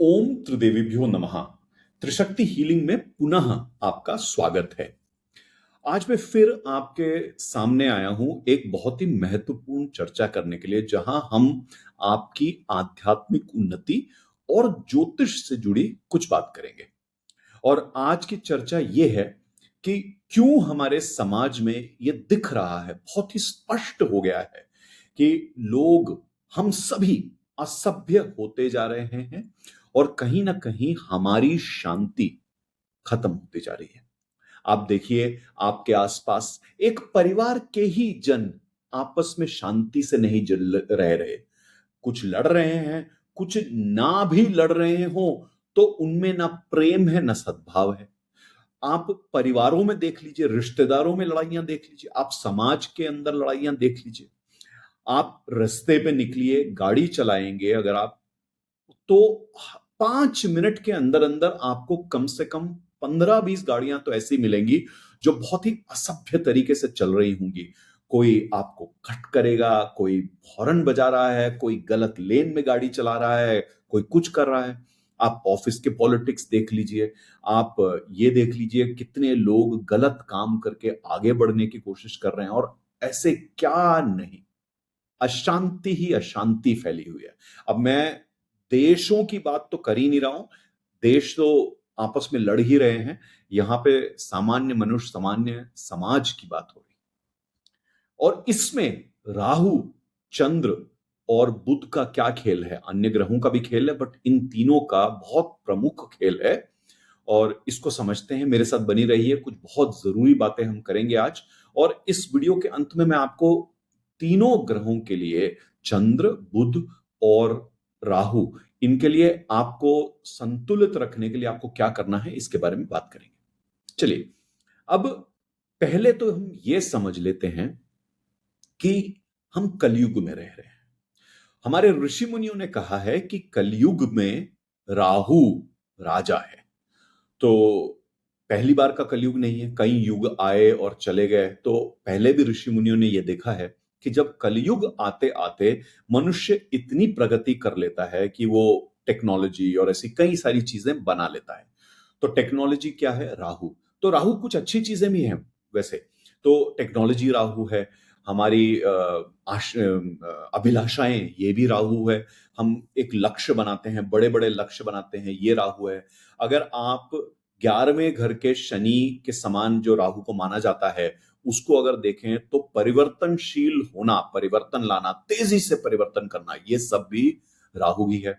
ओम त्रिदेवीभ्यो नमः। त्रिशक्ति हीलिंग में पुनः आपका स्वागत है। आज मैं फिर आपके सामने आया हूं एक बहुत ही महत्वपूर्ण चर्चा करने के लिए, जहां हम आपकी आध्यात्मिक उन्नति और ज्योतिष से जुड़ी कुछ बात करेंगे। और आज की चर्चा ये है कि क्यों हमारे समाज में ये दिख रहा है, बहुत ही स्पष्ट हो गया है कि लोग, हम सभी असभ्य होते जा रहे हैं और कहीं ना कहीं हमारी शांति खत्म होती जा रही है। आप देखिए, आपके आसपास एक परिवार के ही जन आपस में शांति से नहीं जल रह रहे, कुछ लड़ रहे हैं, कुछ ना भी लड़ रहे हो तो उनमें ना प्रेम है ना सद्भाव है। आप परिवारों में देख लीजिए, रिश्तेदारों में लड़ाइयां देख लीजिए, आप समाज के अंदर लड़ाइयां देख लीजिए। आप रास्ते पे निकलिए, गाड़ी चलाएंगे अगर आप, तो 5 मिनट के अंदर अंदर आपको कम से कम 15-20 गाड़ियां तो ऐसी मिलेंगी जो बहुत ही असभ्य तरीके से चल रही होंगी। कोई आपको कट करेगा, कोई हॉर्न बजा रहा है, कोई गलत लेन में गाड़ी चला रहा है, कोई कुछ कर रहा है। आप ऑफिस के पॉलिटिक्स देख लीजिए, आप ये देख लीजिए कितने लोग गलत काम करके आगे बढ़ने की कोशिश कर रहे हैं, और ऐसे क्या नहीं, अशांति ही अशांति फैली हुई है। अब मैं देशों की बात तो कर ही नहीं रहा हूं, देश तो आपस में लड़ ही रहे हैं। यहां पे सामान्य मनुष्य, सामान्य समाज की बात हो रही है। और इसमें राहु, चंद्र और बुध का क्या खेल है, अन्य ग्रहों का भी खेल है, बट इन तीनों का बहुत प्रमुख खेल है। और इसको समझते हैं, मेरे साथ बनी रहिए, कुछ बहुत जरूरी बातें हम करेंगे आज। और इस वीडियो के अंत में मैं आपको तीनों ग्रहों के लिए, चंद्र, बुध और राहु, इनके लिए आपको संतुलित रखने के लिए आपको क्या करना है, इसके बारे में बात करेंगे। चलिए, अब पहले तो हम ये समझ लेते हैं कि हम कलयुग में रह रहे हैं। हमारे ऋषि मुनियों ने कहा है कि कलयुग में राहु राजा है। तो पहली बार का कलयुग नहीं है, कई युग आए और चले गए। तो पहले भी ऋषि मुनियों ने यह देखा है कि जब कलयुग आते आते मनुष्य इतनी प्रगति कर लेता है कि वो टेक्नोलॉजी और ऐसी कई सारी चीजें बना लेता है। तो टेक्नोलॉजी क्या है? राहु। तो राहु कुछ अच्छी चीजें भी हैं वैसे। तो टेक्नोलॉजी राहु है, हमारी अभिलाषाएं, ये भी राहु है। हम एक लक्ष्य बनाते हैं, बड़े बड़े लक्ष्य बनाते हैं, ये राहु है। अगर आप 11वें घर के शनि के समान जो राहु को माना जाता है, उसको अगर देखें तो परिवर्तनशील होना, परिवर्तन लाना, तेजी से परिवर्तन करना, ये सब भी राहु ही है।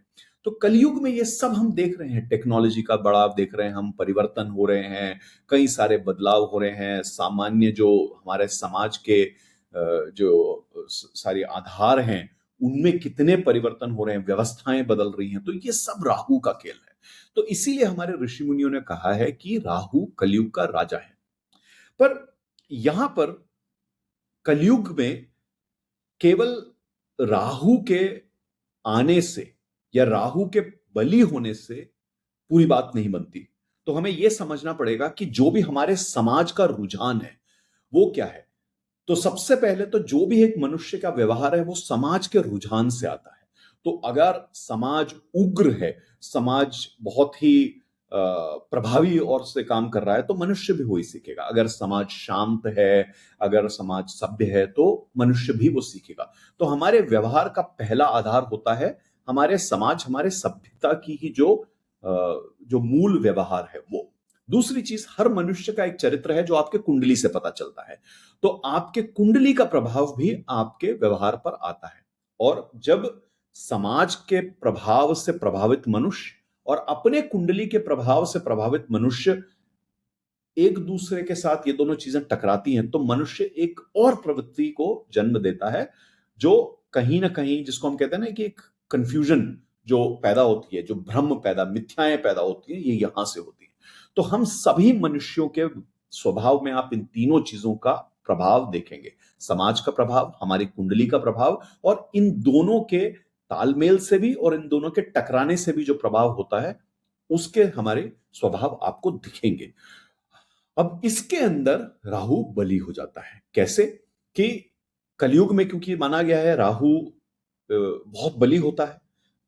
तो कलयुग में ये सब हम देख रहे हैं, टेक्नोलॉजी का बढ़ाव देख रहे हैं हम, परिवर्तन हो रहे हैं, कई सारे बदलाव हो रहे हैं। सामान्य जो हमारे समाज के जो सारे आधार हैं, उनमें कितने परिवर्तन हो रहे हैं, व्यवस्थाएं बदल रही हैं। तो ये सब राहु का खेल है। तो इसीलिए हमारे ऋषि मुनियों ने कहा है कि राहु कलयुग का राजा है। पर यहां पर कलयुग में केवल राहु के आने से या राहु के बली होने से पूरी बात नहीं बनती। तो हमें यह समझना पड़ेगा कि जो भी हमारे समाज का रुझान है वो क्या है। तो सबसे पहले तो जो भी एक मनुष्य का व्यवहार है वो समाज के रुझान से आता है। तो अगर समाज उग्र है, समाज बहुत ही प्रभावी और से काम कर रहा है, तो मनुष्य भी वही सीखेगा। अगर समाज शांत है, अगर समाज सभ्य है, तो मनुष्य भी वो सीखेगा। तो हमारे व्यवहार का पहला आधार होता है हमारे समाज, हमारे सभ्यता की ही जो मूल व्यवहार है वो। दूसरी चीज, हर मनुष्य का एक चरित्र है जो आपके कुंडली से पता चलता है। तो आपके कुंडली का प्रभाव भी आपके व्यवहार पर आता है। और जब समाज के प्रभाव से प्रभावित मनुष्य और अपने कुंडली के प्रभाव से प्रभावित मनुष्य एक दूसरे के साथ, ये दोनों चीजें टकराती हैं, तो मनुष्य एक और प्रवृत्ति को जन्म देता है, जो कहीं ना कहीं, जिसको हम कहते हैं ना कि एक कंफ्यूजन जो पैदा होती है, जो भ्रम पैदा, मिथ्याएं पैदा होती है, ये यहां से होती है। तो हम सभी मनुष्यों के स्वभाव में आप इन तीनों चीजों का प्रभाव देखेंगे। समाज का प्रभाव, हमारी कुंडली का प्रभाव, और इन दोनों के तालमेल से भी और इन दोनों के टकराने से भी जो प्रभाव होता है, उसके हमारे स्वभाव आपको दिखेंगे। अब इसके अंदर राहु बली हो जाता है। कैसे? कि कलयुग में क्योंकि माना गया है राहु बहुत बली होता है,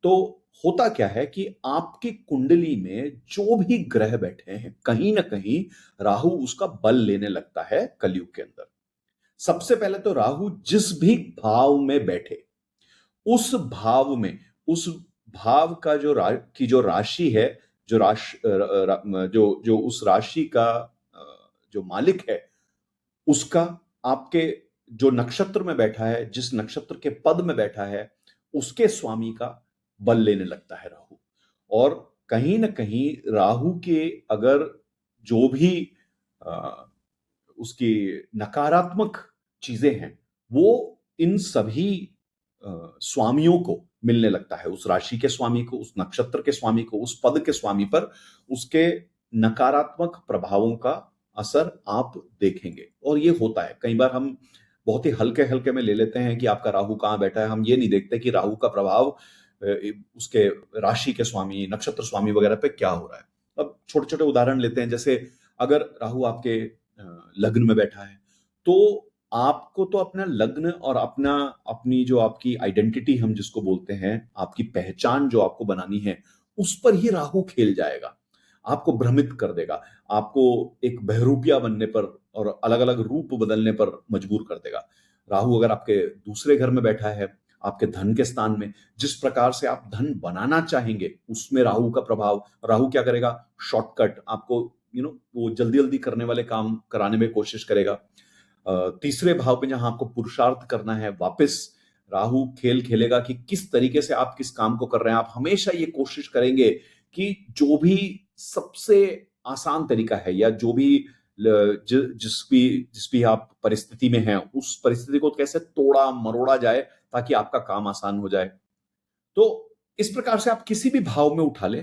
तो होता क्या है कि आपकी कुंडली में जो भी ग्रह बैठे हैं, कहीं ना कहीं राहु उसका बल लेने लगता है कलयुग के अंदर। सबसे पहले तो राहु जिस भी भाव में बैठे, उस भाव में, उस भाव का जो राशि है, जो राशि जो जो उस राशि का जो मालिक है, उसका, आपके जो नक्षत्र में बैठा है, जिस नक्षत्र के पद में बैठा है, उसके स्वामी का बल लेने लगता है राहु। और कहीं ना कहीं राहु के अगर जो भी अ, उसकी नकारात्मक चीजें हैं, वो इन सभी स्वामियों को मिलने लगता है, उस राशि के स्वामी को, उस नक्षत्र के स्वामी को, उस पद के स्वामी पर उसके नकारात्मक प्रभावों का असर आप देखेंगे। और ये होता है, कई बार हम बहुत ही हल्के हल्के में ले लेते हैं कि आपका राहु कहाँ बैठा है, हम ये नहीं देखते कि राहु का प्रभाव उसके राशि के स्वामी, नक्षत्र स्वामी वगैरह पे क्या हो रहा है। अब छोटे छोटे उदाहरण लेते हैं, जैसे अगर राहु आपके लग्न में बैठा है, तो आपको तो अपना लग्न और अपना अपनी जो आपकी आइडेंटिटी हम जिसको बोलते हैं, आपकी पहचान जो आपको बनानी है, उस पर ही राहु खेल जाएगा, आपको भ्रमित कर देगा, आपको एक बहरूपिया बनने पर और अलग अलग रूप बदलने पर मजबूर कर देगा। राहु अगर आपके दूसरे घर में बैठा है, आपके धन के स्थान में, जिस प्रकार से आप धन बनाना चाहेंगे उसमें राहु का प्रभाव, राहु क्या करेगा, शॉर्टकट आपको वो जल्दी जल्दी करने वाले काम कराने में कोशिश करेगा। तीसरे भाव पे जहां आपको पुरुषार्थ करना है, वापस राहु खेल खेलेगा कि किस तरीके से आप किस काम को कर रहे हैं। आप हमेशा ये कोशिश करेंगे कि जो भी सबसे आसान तरीका है, या जो भी जिस भी आप परिस्थिति में हैं, उस परिस्थिति को कैसे तोड़ा मरोड़ा जाए ताकि आपका काम आसान हो जाए। तो इस प्रकार से आप किसी भी भाव में उठा ले,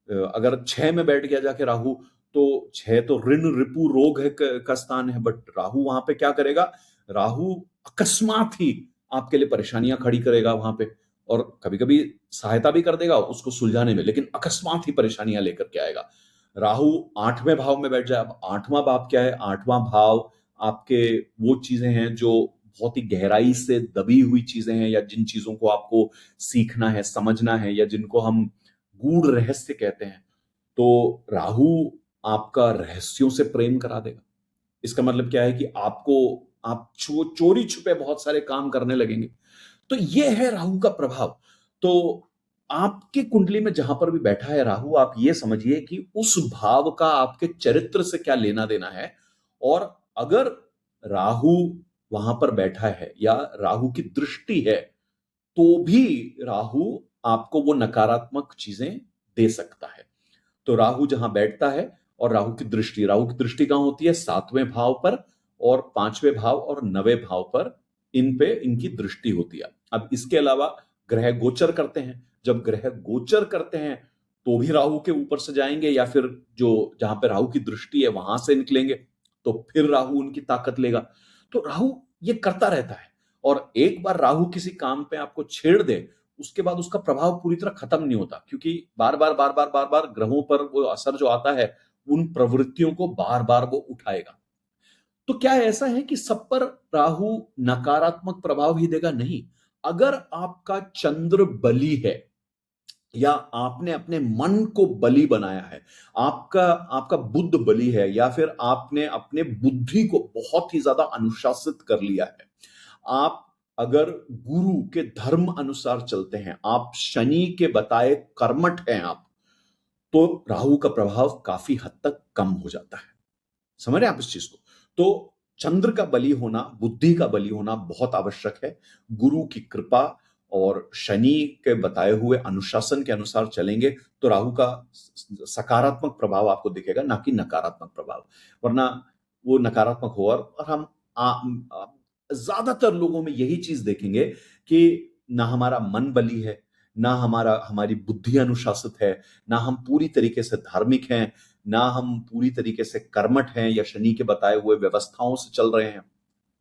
अगर 6 में बैठ गया जाके राहु, तो 6 तो ऋण रिपु रोग है का स्थान है, बट राहु वहां पे क्या करेगा, राहु अकस्मात ही आपके लिए परेशानियां खड़ी करेगा वहां पे, और कभी कभी सहायता भी कर देगा उसको सुलझाने में, लेकिन अकस्मात ही परेशानियां लेकर के आएगा। राहु 8वें भाव में बैठ जाए, अब 8वां भाव क्या है, 8वां भाव आपके वो चीजें हैं जो बहुत ही गहराई से दबी हुई चीजें हैं, या जिन चीजों को आपको सीखना है, समझना है, या जिनको हम गूढ़ रहस्य कहते हैं। तो राहु आपका रहस्यों से प्रेम करा देगा। इसका मतलब क्या है कि आप चोरी छुपे बहुत सारे काम करने लगेंगे। तो ये है राहु का प्रभाव। तो आपकी कुंडली में जहां पर भी बैठा है राहु, आप ये समझिए कि उस भाव का आपके चरित्र से क्या लेना देना है। और अगर राहु वहां पर बैठा है या राहु की दृष्टि है, तो भी राहु आपको वो नकारात्मक चीजें दे सकता है। तो राहु जहां बैठता है, और राहु की दृष्टि कहां होती है, 7वें भाव पर और 5वें भाव और 9वें भाव पर, इन पे इनकी दृष्टि होती है। अब इसके अलावा ग्रह गोचर करते हैं, जब ग्रह गोचर करते हैं तो भी राहु के ऊपर से जाएंगे, या फिर जो जहां पे राहु की दृष्टि है वहां से निकलेंगे, तो फिर राहु उनकी ताकत लेगा। तो राहु ये करता रहता है, और एक बार राहु किसी काम पे आपको छेड़ दे, उसके बाद उसका प्रभाव पूरी तरह खत्म नहीं होता, क्योंकि बार बार ग्रहों पर वो असर जो आता है, उन प्रवृत्तियों को बार बार वो उठाएगा। तो क्या ऐसा है कि सब पर राहु नकारात्मक प्रभाव ही देगा? नहीं। अगर आपका चंद्र बली है, या आपने अपने मन को बली बनाया है, आपका आपका बुद्ध बली है, या फिर आपने अपने बुद्धि को बहुत ही ज्यादा अनुशासित कर लिया है, आप अगर गुरु के धर्म अनुसार चलते हैं, आप शनि के बताए कर्मठ हैं आप, तो राहु का प्रभाव काफी हद तक कम हो जाता है। समझ रहे हैं आप इस चीज को? तो चंद्र का बली होना, बुद्धि का बली होना बहुत आवश्यक है। गुरु की कृपा और शनि के बताए हुए अनुशासन के अनुसार चलेंगे तो राहु का सकारात्मक प्रभाव आपको दिखेगा, ना कि नकारात्मक प्रभाव। वरना वो नकारात्मक हो, और हम ज्यादातर लोगों में यही चीज देखेंगे कि ना हमारा मन बली है, ना हमारी बुद्धि अनुशासित है, ना हम पूरी तरीके से धार्मिक हैं, ना हम पूरी तरीके से कर्मठ हैं या शनि के बताए हुए व्यवस्थाओं से चल रहे हैं।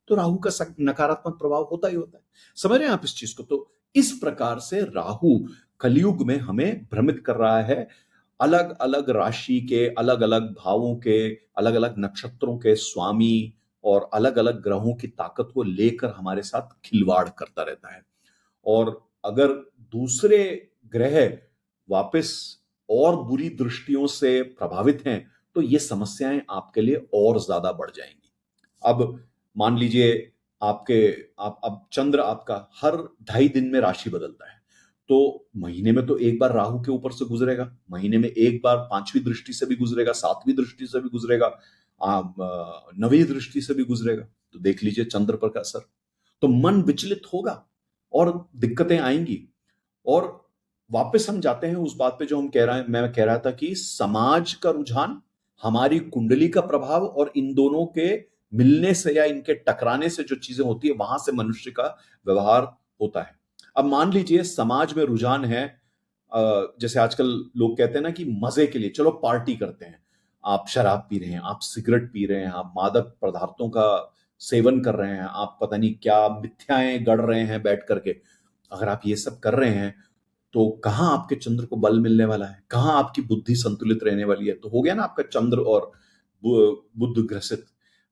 तो राहु का नकारात्मक प्रभाव होता ही होता है। समझ रहे हैं आप इस चीज को? तो इस प्रकार से राहु कलयुग में हमें भ्रमित कर रहा है, अलग अलग राशि के, अलग अलग भावों के, अलग अलग नक्षत्रों के स्वामी और अलग अलग ग्रहों की ताकत को लेकर हमारे साथ खिलवाड़ करता रहता है। और अगर दूसरे ग्रह वापस और बुरी दृष्टियों से प्रभावित हैं, तो ये समस्याएं आपके लिए और ज्यादा बढ़ जाएंगी। अब मान लीजिए आपके आप अब चंद्र आपका हर 2.5 दिन में राशि बदलता है, तो महीने में तो एक बार राहु के ऊपर से गुजरेगा, महीने में एक बार 5वीं दृष्टि से भी गुजरेगा, 7वीं दृष्टि से भी गुजरेगा, 9वीं दृष्टि से भी गुजरेगा। तो देख लीजिए चंद्र पर का असर। तो मन विचलित होगा और दिक्कतें आएंगी। और वापस हम जाते हैं उस बात पे जो मैं कह रहा था कि समाज का रुझान, हमारी कुंडली का प्रभाव और इन दोनों के मिलने से या इनके टकराने से जो चीजें होती है, वहां से मनुष्य का व्यवहार होता है। अब मान लीजिए समाज में रुझान है, जैसे आजकल लोग कहते हैं ना कि मजे के लिए चलो पार्टी करते हैं। आप शराब पी रहे हैं, आप सिगरेट पी रहे हैं, आप मादक पदार्थों का सेवन कर रहे हैं, आप पता नहीं क्या मिथ्याएं गढ़ रहे हैं बैठ करके। अगर आप ये सब कर रहे हैं, तो कहाँ आपके चंद्र को बल मिलने वाला है, कहाँ आपकी बुद्धि संतुलित रहने वाली है। तो हो गया ना आपका चंद्र और बुध ग्रसित।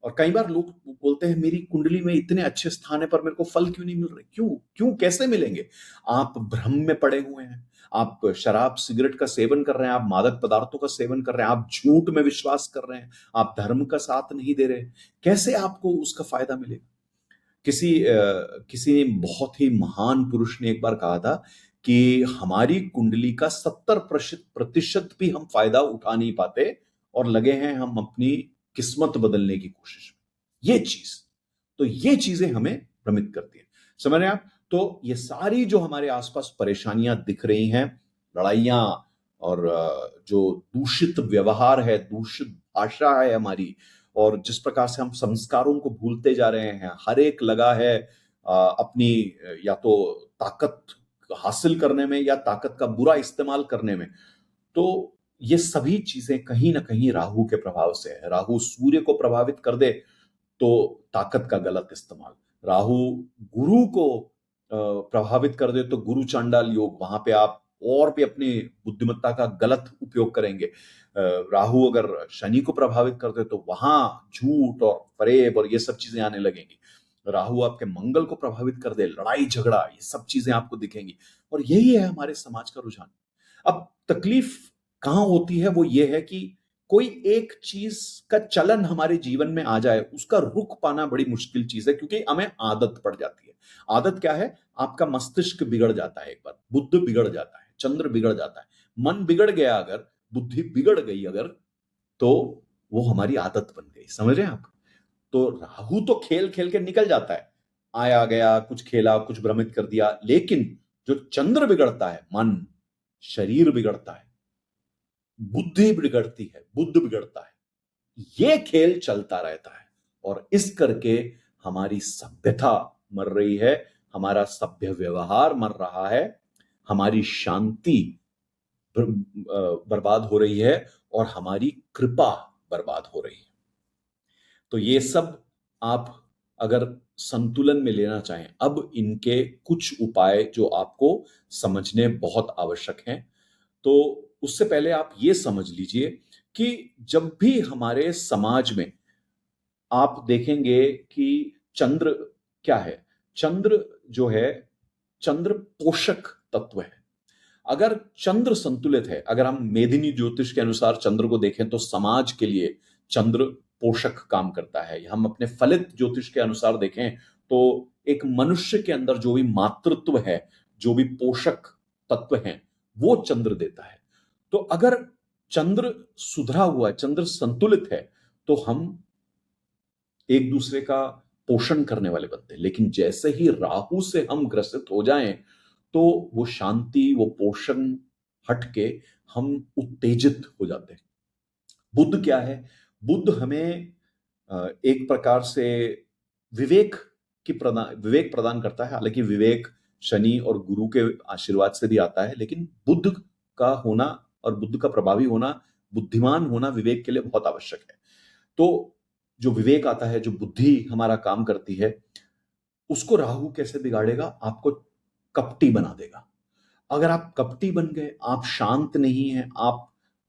और कई बार लोग बोलते हैं मेरी कुंडली में इतने अच्छे स्थान है पर मेरे को फल क्यों नहीं मिल रहे। क्यों क्यों कैसे मिलेंगे? आप भ्रम में पड़े हुए हैं, आप शराब सिगरेट का सेवन कर रहे हैं, आप मादक पदार्थों का सेवन कर रहे हैं, आप झूठ में विश्वास कर रहे हैं, आप धर्म का साथ नहीं दे रहे। कैसे आपको उसका फायदा मिलेगा? किसी बहुत ही महान पुरुष ने एक बार कहा था कि हमारी कुंडली का 70% भी हम फायदा उठा नहीं पाते और लगे हैं हम अपनी किस्मत बदलने की कोशिश में। ये चीजें हमें भ्रमित करती हैं। समझ रहे हैं आप? तो ये सारी जो हमारे आसपास परेशानियां दिख रही हैं, लड़ाइयां और जो दूषित व्यवहार है, दूषित भाषा है हमारी, और जिस प्रकार से हम संस्कारों को भूलते जा रहे हैं, हर एक लगा है अपनी या तो ताकत हासिल करने में या ताकत का बुरा इस्तेमाल करने में। तो ये सभी चीजें कहीं ना कहीं राहु के प्रभाव से है। राहु सूर्य को प्रभावित कर दे तो ताकत का गलत इस्तेमाल, राहु गुरु को प्रभावित कर दे तो गुरु चांडाल योग, वहां पे आप और भी अपनी बुद्धिमत्ता का गलत उपयोग करेंगे। राहु अगर शनि को प्रभावित कर दे तो वहां झूठ और फरेब और ये सब चीजें आने लगेंगी। राहु आपके मंगल को प्रभावित कर दे, लड़ाई झगड़ा, ये सब चीजें आपको दिखेंगी। और यही है हमारे समाज का रुझान। अब तकलीफ कहां होती है, वो ये है कि कोई एक चीज का चलन हमारे जीवन में आ जाए, उसका रुख पाना बड़ी मुश्किल चीज है, क्योंकि हमें आदत पड़ जाती है। आदत क्या है? आपका मस्तिष्क बिगड़ जाता है, एक बार बुद्ध बिगड़ जाता है, चंद्र बिगड़ जाता है, मन बिगड़ गया अगर, बुद्धि बिगड़ गई अगर, तो वो हमारी आदत बन गई। समझ रहे हैं आप? तो राहु तो खेल खेल के निकल जाता है, आया गया, कुछ खेला, कुछ भ्रमित कर दिया। लेकिन जो चंद्र बिगड़ता है, मन, शरीर बिगड़ता है, बुद्धि बिगड़ती है, बुद्ध बिगड़ता है, ये खेल चलता रहता है। और इस करके हमारी सभ्यता मर रही है, हमारा सभ्य व्यवहार मर रहा है, हमारी शांति बर्बाद हो रही है और हमारी कृपा बर्बाद हो रही है। तो ये सब आप अगर संतुलन में लेना चाहें, अब इनके कुछ उपाय जो आपको समझने बहुत आवश्यक हैं। तो उससे पहले आप ये समझ लीजिए कि जब भी हमारे समाज में आप देखेंगे कि चंद्र क्या है, चंद्र जो है, चंद्र पोषक तत्व है। अगर चंद्र संतुलित है, अगर हम मेदिनी ज्योतिष के अनुसार चंद्र को देखें तो समाज के लिए चंद्र पोषक काम करता है। हम अपने फलित ज्योतिष के अनुसार देखें तो एक मनुष्य के अंदर जो भी मातृत्व है, जो भी पोषक तत्व हैं, वो चंद्र देता है। तो अगर चंद्र सुधरा हुआ है, चंद्र संतुलित है, तो हम एक दूसरे का पोषण करने वाले बनते हैं। लेकिन जैसे ही राहु से हम ग्रसित हो जाएं, तो वो शांति, वो पोषण हट के हम उत्तेजित हो जाते हैं। बुद्ध क्या है? बुद्ध हमें एक प्रकार से विवेक प्रदान करता है। हालांकि विवेक शनि और गुरु के आशीर्वाद से भी आता है, लेकिन बुद्ध का होना और बुद्ध का प्रभावी होना, बुद्धिमान होना विवेक के लिए बहुत आवश्यक है। तो जो विवेक आता है, जो बुद्धि हमारा काम करती है, उसको राहु कैसे बिगाड़ेगा? आपको कपटी बना देगा। अगर आप कपटी बन गए, आप शांत नहीं हैं, आप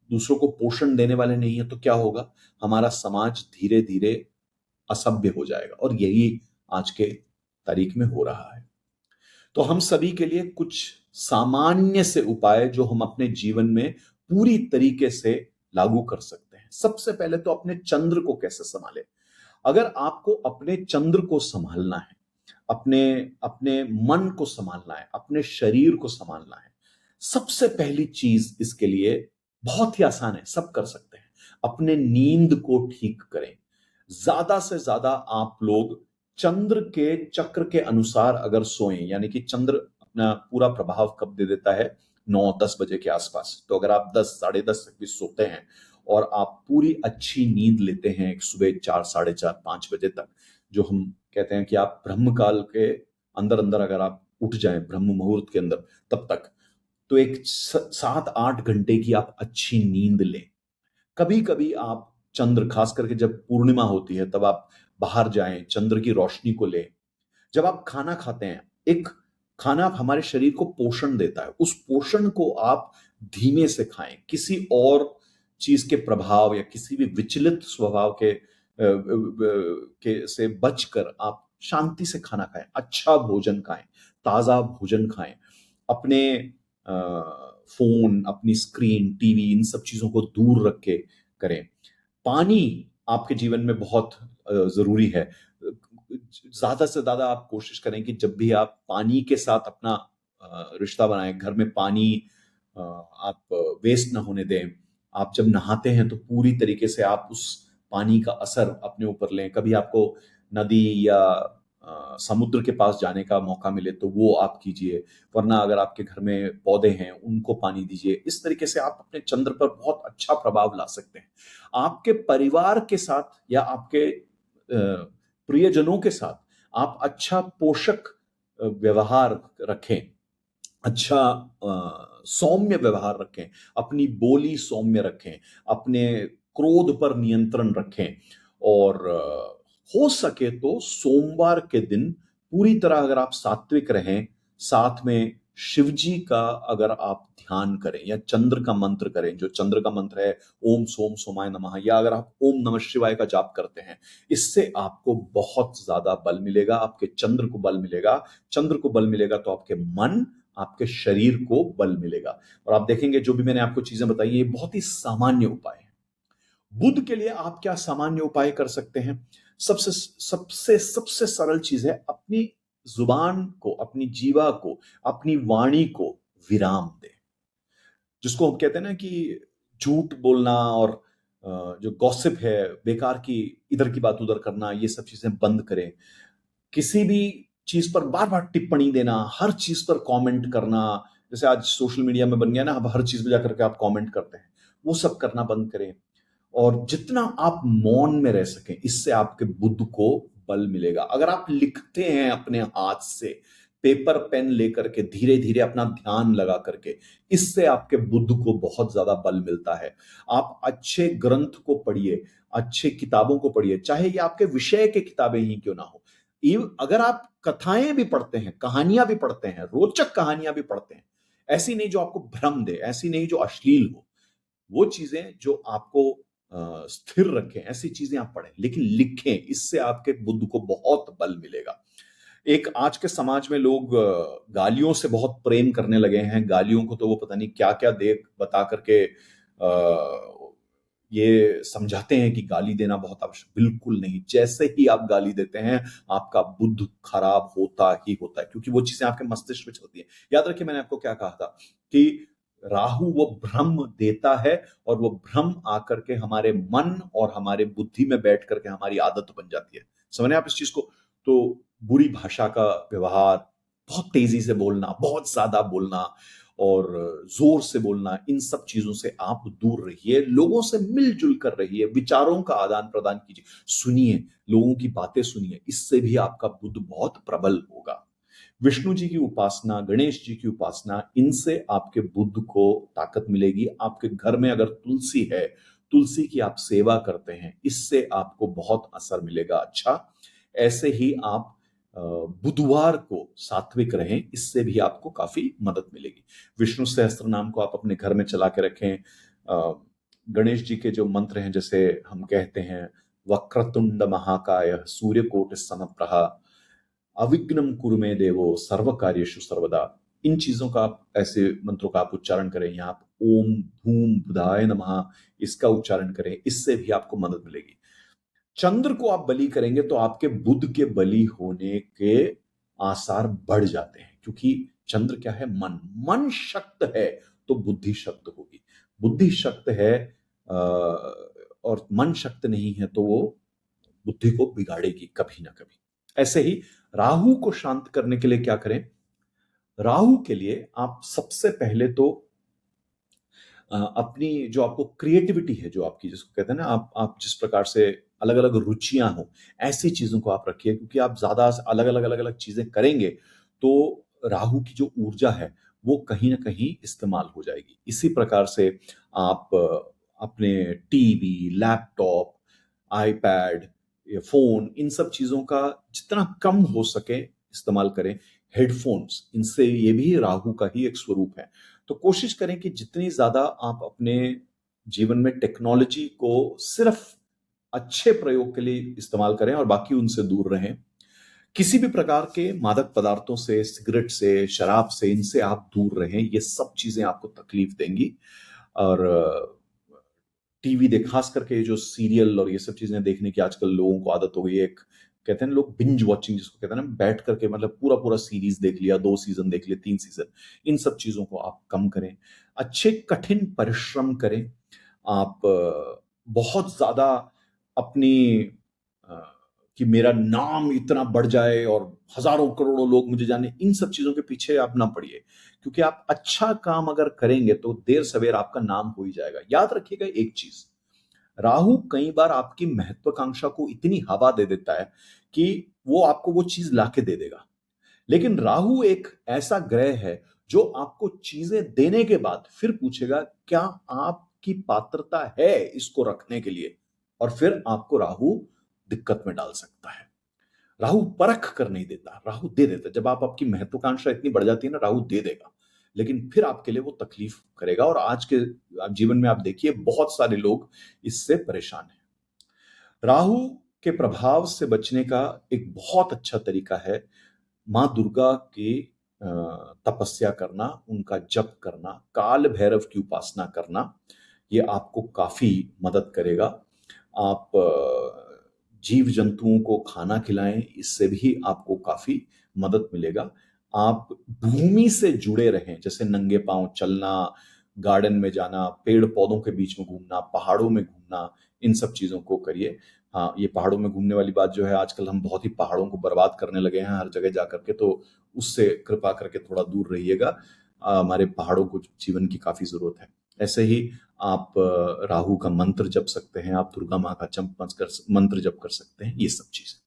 दूसरों को पोषण देने वाले नहीं है, तो क्या होगा? हमारा समाज धीरे धीरे असभ्य हो जाएगा। और यही आज के तारीख में हो रहा है। तो हम सभी के लिए कुछ सामान्य से उपाय जो हम अपने जीवन में पूरी तरीके से लागू कर सकते हैं। सबसे पहले तो अपने चंद्र को कैसे संभालें। अगर आपको अपने चंद्र को संभालना है, अपने अपने मन को संभालना है, अपने शरीर को संभालना है, सबसे पहली चीज इसके लिए बहुत ही आसान है, सब कर सकते हैं। अपने नींद को ठीक करें। ज्यादा से ज्यादा आप लोग चंद्र के चक्र के अनुसार अगर सोएं, यानी कि चंद्र अपना पूरा प्रभाव कब दे देता है, 9-10 बजे के आसपास। तो अगर आप 10, 10:30 तक भी सोते हैं और आप पूरी अच्छी नींद लेते हैं सुबह 4, 4:30, 5 बजे तक, जो हम कहते हैं कि आप ब्रह्म काल के अंदर अंदर अगर आप उठ जाएं, ब्रह्म मुहूर्त के अंदर, तब तक तो एक 7-8 घंटे की आप अच्छी नींद लें। कभी कभी आप चंद्र, खास करके जब पूर्णिमा होती है, तब आप बाहर जाएं, चंद्र की रोशनी को लें। जब आप खाना खाते हैं, एक खाना हमारे शरीर को पोषण देता है, उस पोषण को आप धीमे से खाएं। किसी और चीज के प्रभाव या किसी भी विचलित स्वभाव के से बचकर आप शांति से खाना खाएं, अच्छा भोजन खाएं, ताजा भोजन खाएं। अपने फोन, अपनी स्क्रीन, टीवी, इन सब चीजों को दूर रख के करें। पानी आपके जीवन में बहुत जरूरी है। ज्यादा से ज्यादा आप कोशिश करें कि जब भी आप पानी के साथ अपना रिश्ता बनाएं, घर में पानी आप वेस्ट ना होने दें। आप जब नहाते हैं तो पूरी तरीके से आप उस पानी का असर अपने ऊपर लें। कभी आपको नदी या समुद्र के पास जाने का मौका मिले तो वो आप कीजिए, वरना अगर आपके घर में पौधे हैं उनको पानी दीजिए। इस तरीके से आप अपने चंद्र पर बहुत अच्छा प्रभाव ला सकते हैं। आपके परिवार के साथ या आपके प्रियजनों के साथ आप अच्छा पोषक व्यवहार रखें, अच्छा सौम्य व्यवहार रखें, अपनी बोली सौम्य रखें, अपने क्रोध पर नियंत्रण रखें। और हो सके तो सोमवार के दिन पूरी तरह अगर आप सात्विक रहें, साथ में शिव जी का अगर आप ध्यान करें या चंद्र का मंत्र करें, जो चंद्र का मंत्र है ओम सोम सोमाय नमः, या अगर आप ओम नमः शिवाय का जाप करते हैं, इससे आपको बहुत ज्यादा बल मिलेगा, आपके चंद्र को बल मिलेगा। चंद्र को बल मिलेगा तो आपके मन, आपके शरीर को बल मिलेगा। और आप देखेंगे जो भी मैंने आपको चीजें बताई, ये बहुत ही सामान्य उपाय है। बुध के लिए आप क्या सामान्य उपाय कर सकते हैं? सबसे सबसे सबसे सरल चीज है, अपनी जुबान को, अपनी जीवा को, अपनी वाणी को विराम दें। जिसको हम कहते हैं ना कि झूठ बोलना और जो गॉसिप है, बेकार की इधर की बात उधर करना, ये सब चीजें बंद करें। किसी भी चीज पर बार बार टिप्पणी देना, हर चीज पर कमेंट करना, जैसे आज सोशल मीडिया में बन गया ना, अब हर चीज में जाकर के आप कमेंट करते हैं, वो सब करना बंद करें। और जितना आप मौन में रह सकें, इससे आपके बुद्ध को बल मिलेगा। अगर आप लिखते हैं अपने हाथ से, पेपर पेन लेकर के धीरे धीरे अपना ध्यान लगा करके, इससे आपके बुद्ध को बहुत ज्यादा बल मिलता है। आप अच्छे ग्रंथ को पढ़िए, अच्छे किताबों को पढ़िए, चाहे ये आपके विषय के किताबें ही क्यों ना हो। अगर आप कथाएं भी पढ़ते हैं, कहानियां भी पढ़ते हैं, रोचक कहानियां भी पढ़ते हैं, ऐसी नहीं जो आपको भ्रम दे, ऐसी नहीं जो अश्लील हो, वो चीजें जो आपको स्थिर रखें, ऐसी चीजें आप पढ़ें, लेकिन लिखें। इससे आपके बुद्ध को बहुत बल मिलेगा। एक आज के समाज में लोग गालियों से बहुत प्रेम करने लगे हैं। गालियों को तो वो पता नहीं क्या क्या देख बता करके ये समझाते हैं कि गाली देना बहुत आवश्यक। बिल्कुल नहीं। जैसे ही आप गाली देते हैं, आपका बुद्ध खराब होता ही होता है, क्योंकि वो चीजें आपके मस्तिष्क में चलती है। याद रखिए मैंने आपको क्या कहा था कि राहु वो भ्रम देता है, और वो भ्रम आकर के हमारे मन और हमारे बुद्धि में बैठ करके हमारी आदत बन जाती है। समझे आप इस चीज को? तो बुरी भाषा का व्यवहार, बहुत तेजी से बोलना, बहुत ज्यादा बोलना और जोर से बोलना, इन सब चीजों से आप दूर रहिए। लोगों से मिलजुल कर रहिए, विचारों का आदान प्रदान कीजिए, सुनिए, लोगों की बातें सुनिए। इससे भी आपका बुद्ध बहुत प्रबल होगा। विष्णु जी की उपासना, गणेश जी की उपासना, इनसे आपके बुद्ध को ताकत मिलेगी। आपके घर में अगर तुलसी है, तुलसी की आप सेवा करते हैं, इससे आपको बहुत असर मिलेगा। अच्छा, ऐसे ही आप बुधवार को सात्विक रहें, इससे भी आपको काफी मदद मिलेगी। विष्णु सहस्त्र नाम को आप अपने घर में चला के रखें। गणेश जी के जो मंत्र हैं, जैसे हम कहते हैं वक्रतुंड महाकाय सूर्यकोटि समप्रभा, अविघ्नम कुरु मे देवो सर्व कार्येषु सर्वदा। इन चीजों का आप, ऐसे मंत्रों का आप उच्चारण करें, या आप ओम भूम बुधाय नमः इसका उच्चारण करें, इससे भी आपको मदद मिलेगी। चंद्र को आप बलि करेंगे तो आपके बुध के बलि होने के आसार बढ़ जाते हैं, क्योंकि चंद्र क्या है? मन। मन शक्त है तो बुद्धि शक्त होगी। बुद्धि शक्त है और मन शक्त नहीं है तो वो बुद्धि को बिगाड़ेगी कभी ना कभी। ऐसे ही राहु को शांत करने के लिए क्या करें? राहु के लिए आप सबसे पहले तो अपनी जो आपको क्रिएटिविटी है, जो आपकी जिसको कहते हैं ना, आप जिस प्रकार से अलग अलग रुचियां हो, ऐसी चीजों को आप रखिए, क्योंकि आप ज्यादा अलग अलग चीजें करेंगे तो राहु की जो ऊर्जा है वो कहीं ना कहीं इस्तेमाल हो जाएगी। इसी प्रकार से आप अपने टीवी, लैपटॉप, आईपैड, ये फोन, इन सब चीजों का जितना कम हो सके इस्तेमाल करें। हेडफोन्स, इनसे ये भी राहु का ही एक स्वरूप है। तो कोशिश करें कि जितनी ज्यादा आप अपने जीवन में टेक्नोलॉजी को सिर्फ अच्छे प्रयोग के लिए इस्तेमाल करें और बाकी उनसे दूर रहें। किसी भी प्रकार के मादक पदार्थों से, सिगरेट से, शराब से, इनसे आप दूर रहें। ये सब चीजें आपको तकलीफ देंगी। और टीवी देख, खास करके जो सीरियल और ये सब चीजें देखने की आजकल लोगों को आदत हो गई है। एक कहते हैं ना लोग बिंज वॉचिंग जिसको कहते हैं ना, बैठ करके मतलब पूरा पूरा सीरीज देख लिया, 2 सीजन देख लिए, 3 सीजन। इन सब चीजों को आप कम करें। अच्छे कठिन परिश्रम करें। आप बहुत ज्यादा अपनी अ, कि मेरा नाम इतना बढ़ जाए और हजारों करोड़ों लोग मुझे जाने, इन सब चीजों के पीछे आप ना पड़िए। क्योंकि आप अच्छा काम अगर करेंगे तो देर सवेर आपका नाम हो ही जाएगा। याद रखिएगा एक चीज, राहु कई बार आपकी महत्वाकांक्षा को इतनी हवा दे देता है कि वो आपको वो चीज लाके दे देगा। लेकिन राहु एक ऐसा ग्रह है जो आपको चीजें देने के बाद फिर पूछेगा क्या आपकी पात्रता है इसको रखने के लिए, और फिर आपको राहु दिक्कत में डाल सकता है। राहु परख कर नहीं देता, राहु दे देता। जब आप, आपकी महत्वाकांक्षा इतनी बढ़ जाती है ना, राहु दे देगा, लेकिन फिर आपके लिए वो तकलीफ करेगा। और आज के जीवन में आप देखिए बहुत सारे लोग इससे परेशान हैं। राहु के प्रभाव से बचने का एक बहुत अच्छा तरीका है मां दुर्गा की तपस्या करना, उनका जप करना, काल भैरव की उपासना करना। ये आपको काफी मदद करेगा। आप जीव जंतुओं को खाना खिलाएं, इससे भी आपको काफी मदद मिलेगा। आप भूमि से जुड़े रहें, जैसे नंगे पांव चलना, गार्डन में जाना, पेड़ पौधों के बीच में घूमना, पहाड़ों में घूमना, इन सब चीजों को करिए। हाँ, ये पहाड़ों में घूमने वाली बात जो है, आजकल हम बहुत ही पहाड़ों को बर्बाद करने लगे हैं हर जगह जा करके, तो उससे कृपा करके थोड़ा दूर रहिएगा। हमारे पहाड़ों को जीवन की काफी जरूरत है। ऐसे ही आप राहु का मंत्र जप सकते हैं, आप दुर्गा माँ का मंत्र जप कर सकते हैं, ये सब चीजें।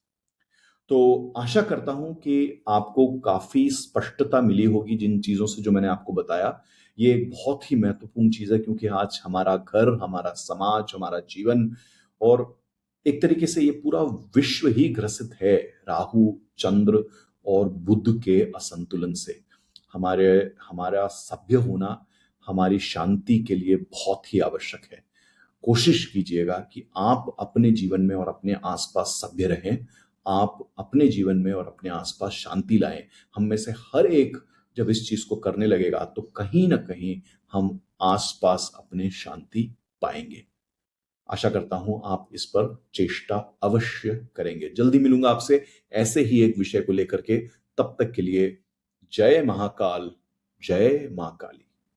तो आशा करता हूं कि आपको काफी स्पष्टता मिली होगी जिन चीजों से जो मैंने आपको बताया। ये एक बहुत ही महत्वपूर्ण चीज है, क्योंकि आज हमारा घर, हमारा समाज, हमारा जीवन और एक तरीके से ये पूरा विश्व ही ग्रसित है राहु, चंद्र और बुध के असंतुलन से। हमारे हमारा सभ्य होना हमारी शांति के लिए बहुत ही आवश्यक है। कोशिश कीजिएगा कि आप अपने जीवन में और अपने आसपास सभ्य रहें। आप अपने जीवन में और अपने आसपास शांति लाएं। हम में से हर एक जब इस चीज को करने लगेगा तो कहीं ना कहीं हम आसपास अपने शांति पाएंगे। आशा करता हूं आप इस पर चेष्टा अवश्य करेंगे। जल्दी मिलूंगा आपसे ऐसे ही एक विषय को लेकर के। तब तक के लिए जय महाकाल, जय मां काली।